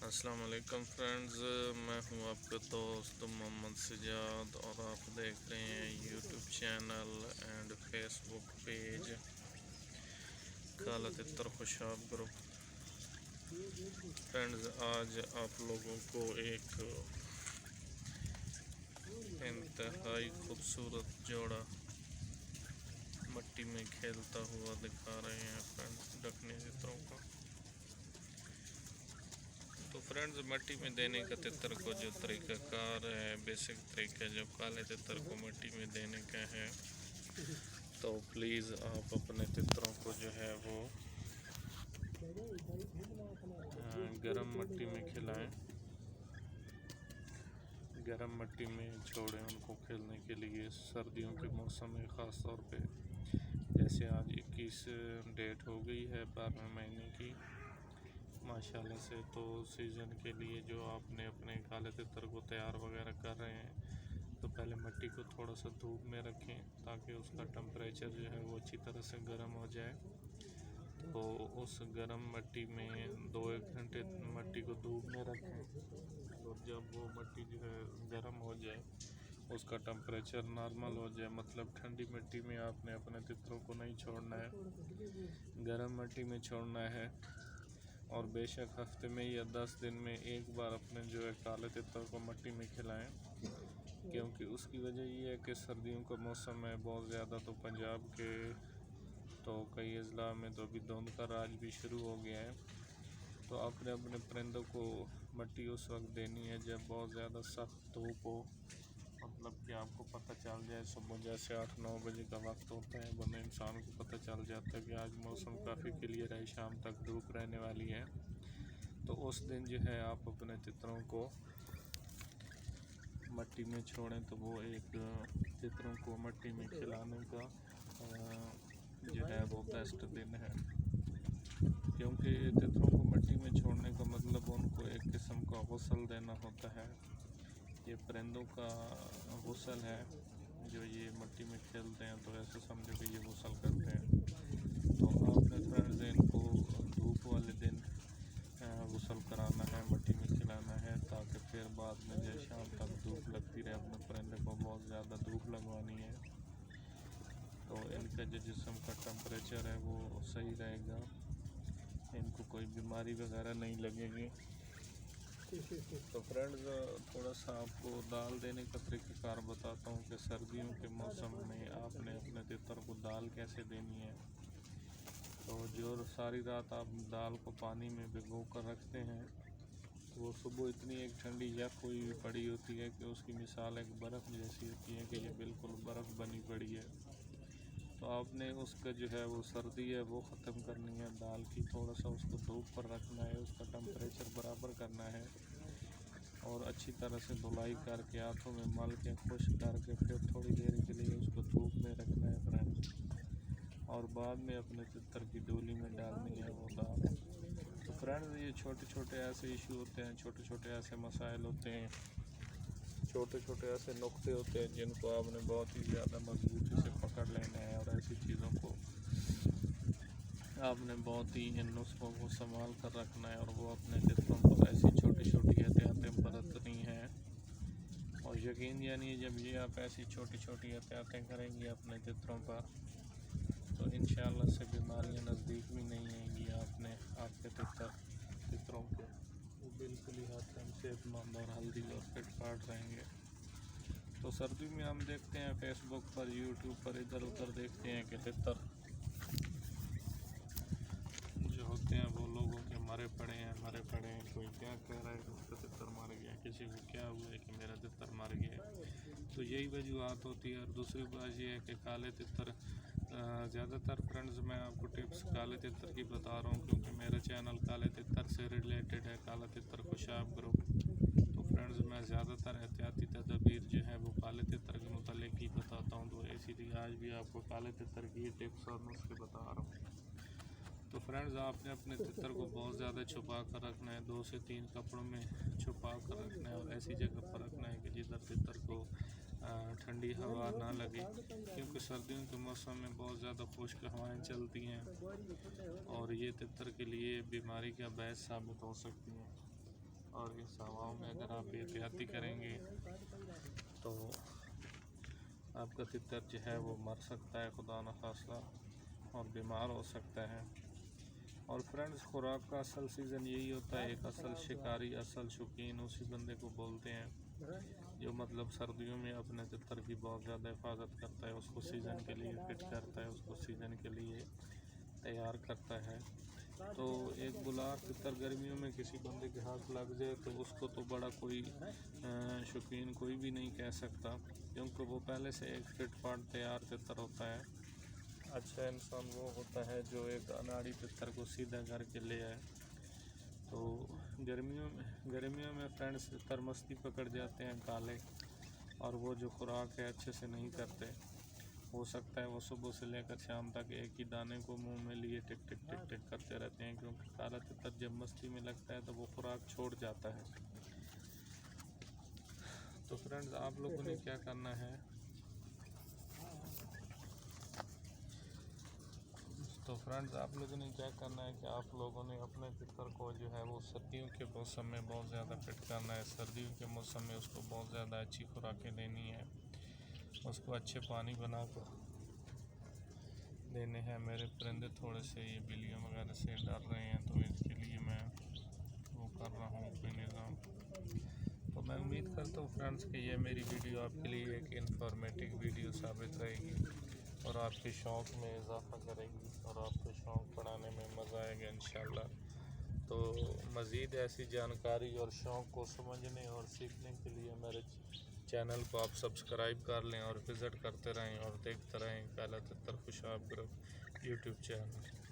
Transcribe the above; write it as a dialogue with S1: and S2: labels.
S1: अस्सलाम वालेकुम फ्रेंड्स, मैं हूं आपका दोस्त मोहम्मद सजाद और आप देख रहे हैं YouTube channel and Facebook page काला तितर खुशाब ग्रुप। फ्रेंड्स, आज आप लोगों को एक इंतहाई खूबसूरत जोड़ा मिट्टी में खेलता हुआ दिखा रहे हैं फ्रेंड्स, डकने तितरों को। तो फ्रेंड्स, मिट्टी में देने का तितर को जो तरीक़ाकार है, बेसिक तरीका जो काले तितर को मिट्टी में देने का है, तो प्लीज़ आप अपने तितरों को जो है वो गरम मिट्टी में खिलाएं, गरम मिट्टी में छोड़ें उनको खेलने के लिए। सर्दियों के मौसम में ख़ास तौर पे, जैसे आज 21 डेट हो गई है 12वें महीने की माशाल्लाह से, तो सीज़न के लिए जो आपने अपने काले तितर को तैयार वगैरह कर रहे हैं, तो पहले मिट्टी को थोड़ा सा धूप में रखें ताकि उसका टेम्परेचर जो है वो अच्छी तरह से गर्म हो जाए। तो उस गर्म मिट्टी में 2-1 घंटे मिट्टी को धूप में रखें, और जब वो मिट्टी जो है गर्म हो जाए, उसका टेम्परेचर नॉर्मल हो जाए, मतलब ठंडी मिट्टी में आपने अपने तितरों को नहीं छोड़ना है, गर्म मिट्टी में छोड़ना है। और बेशक हफ्ते में या 10 दिन में एक बार अपने जो है काले तितर को मिट्टी में खिलाएं, क्योंकि उसकी वजह ये है कि सर्दियों का मौसम है बहुत ज़्यादा, तो पंजाब के तो कई अजला में तो अभी धुंध का राज भी शुरू हो गया है। तो आपने अपने परिंदों को मिट्टी उस वक्त देनी है जब बहुत ज़्यादा सख्त धूप हो, मतलब कि आपको पता चल जाए सुबह जैसे 8-9 बजे का वक्त होता है, बंदे इंसान को पता चल जाता है कि आज मौसम काफ़ी क्लियर है, शाम तक धूप रहने वाली है। तो उस दिन जो है आप अपने तितरों को मिट्टी में छोड़ें, तो वो एक तितरों को मिट्टी में खिलाने का जो है वो बेस्ट दिन है, क्योंकि तितरों को मिट्टी में छोड़ने का मतलब उनको एक किस्म का गुस्ल देना होता है। ये परिंदों का गुस्ल है, जो ये मिट्टी में खेलते हैं, तो ऐसे समझो कि ये गुस्ल करते हैं। तो आपने फ्रेंड्स इनको धूप वाले दिन गुस्ल कराना है, मिट्टी में खिलाना है, ताकि फिर बाद में जो शाम तक धूप लगती रहे। अपने परिंदे को बहुत ज़्यादा धूप लगवानी है, तो इनका जो जिस्म का टेम्परेचर है वो सही रहेगा, इनको कोई बीमारी वगैरह नहीं लगेगी। तो फ्रेंड्स, थोड़ा सा आपको दाल देने का तरीक़ाकार बताता हूँ कि सर्दियों के मौसम में आपने अपने तितर को दाल कैसे देनी है। तो जो सारी रात आप दाल को पानी में भिगो कर रखते हैं, तो वो सुबह इतनी एक ठंडी यख हुई पड़ी होती है कि उसकी मिसाल एक बर्फ़ जैसी होती है कि ये बिल्कुल बर्फ़ बनी पड़ी है। तो आपने उसका जो है वो सर्दी है वो ख़त्म करनी है दाल की, थोड़ा सा उसको धूप पर रखना है, उसका टेम्परेचर बराबर करना है, और अच्छी तरह से धुलाई करके हाथों में मल के खुश करके फिर थोड़ी देर के लिए उसको धूप में रखना है फ्रेंड्स, और बाद में अपने तितर की डोली में डालनी है वो दाल। तो फ्रेंड्स, ये छोटे छोटे ऐसे इशू होते हैं, छोटे छोटे ऐसे मसाइल होते हैं, छोटे छोटे ऐसे नुक्ते होते हैं जिनको आपने बहुत ही ज़्यादा मजबूती से पकड़ लेना है, और ऐसी चीज़ों को आपने बहुत ही इन नुस्खों को संभाल कर रखना है, और वो अपने तितरों पर ऐसी छोटी छोटी एहतियातें बरतनी हैं। और यकीन जानिए, जब ये आप ऐसी छोटी छोटी एहतियातें करेंगे अपने तितरों पर, तो इंशाअल्लाह से बीमारियां नज़दीक भी नहीं आएंगी। आपके तितरों को वो बिल्कुल ही हर टाइम सेहतमंद और हेल्दी और फिट फाट रहेंगे। तो सर्दी में हम देखते हैं फेसबुक पर, यूट्यूब पर, इधर उधर देखते हैं कि तितर जो होते हैं वो लोगों के मरे पड़े हैं, कोई क्या कह रहा है कि उसका तितर मर गया, किसी को क्या हुआ है कि मेरा तितर मर गया। तो यही वजूहत होती है। और दूसरी बात ये है कि काले तितर ज़्यादातर फ्रेंड्स, मैं आपको टिप्स काले तितर की बता रहा हूँ, क्योंकि मेरा चैनल काले तितर से रिलेटेड है, काला तितर खुशाब ग्रुप। तो फ्रेंड्स, मैं ज़्यादातर एहतियाती तदबीर जो है वो काले तितर के मुतालिक ही बताता हूँ, तो इसीलिए आज भी आपको काले तितर की टिप्स और नुस्खे बता रहा हूँ। तो फ्रेंड्स, आपने अपने तितर को बहुत ज़्यादा छुपा कर रखना है, 2 से 3 कपड़ों में छुपा कर रखना है, और ऐसी जगह पर रखना है कि जिधर तितर को ठंडी हवा ना लगे, क्योंकि सर्दियों के मौसम में बहुत ज़्यादा खुश्क हवाएं चलती हैं, और ये तितर के लिए बीमारी का बायस साबित हो सकती हैं। और इस हवाओं में अगर आप बेहतियाती करेंगे तो आपका तितर जो है वो मर सकता है, खुदा न खास्ता, और बीमार हो सकता है। और फ्रेंड्स, खुराक का असल सीज़न यही होता है। एक असल शिकारी, असल शौकीन उसी बंदे को बोलते हैं जो मतलब सर्दियों में अपने तितर की बहुत ज़्यादा हिफाजत करता है, उसको सीज़न के लिए फिट करता है, उसको सीज़न के लिए तैयार करता है। तो एक बुलार तितर गर्मियों में किसी बंदे के हाथ लग जाए तो उसको तो बड़ा कोई शौकीन कोई भी नहीं कह सकता, क्योंकि वो पहले से एक फिट फाट तैयार तितर होता है। अच्छा इंसान वो होता है जो एक अनाड़ी तितर को सीधा करके ले आए। तो गर्मियों में फ्रेंड्स तितर मस्ती पकड़ जाते हैं काले, और वो जो खुराक है अच्छे से नहीं करते। हो सकता है वो सुबह से लेकर शाम तक एक ही दाने को मुंह में लिए टिक टिक टिक टिक करते रहते हैं, क्योंकि काला तितर जब मस्ती में लगता है तो वो खुराक छोड़ जाता है। तो फ्रेंड्स, आप लोगों ने क्या करना है, कि आप लोगों ने अपने तितर को जो है वो सर्दियों के मौसम में बहुत ज़्यादा फिट करना है। सर्दियों के मौसम में उसको बहुत ज़्यादा अच्छी खुराकें देनी है, उसको अच्छे पानी बना कर देने हैं। मेरे परिंदे थोड़े से ये बिल्लियों वगैरह से डर रहे हैं, तो इसके लिए मैं वो कर रहा हूँ कोई निज़ाम। तो मैं उम्मीद करता हूँ फ्रेंड्स कि ये मेरी वीडियो आपके लिए एक इन्फॉर्मेटिव वीडियो साबित रहेगी और आपके शौक़ में इजाफ़ा करेगी और आपको शौक़ पढ़ाने में मज़ा आएगा इंशाल्लाह। तो मज़ीद ऐसी जानकारी और शौक़ को समझने और सीखने के लिए मेरे चैनल को आप सब्सक्राइब कर लें और विज़िट करते रहें और देखते रहें काला तितर खुशाब ग्रुप यूट्यूब चैनल।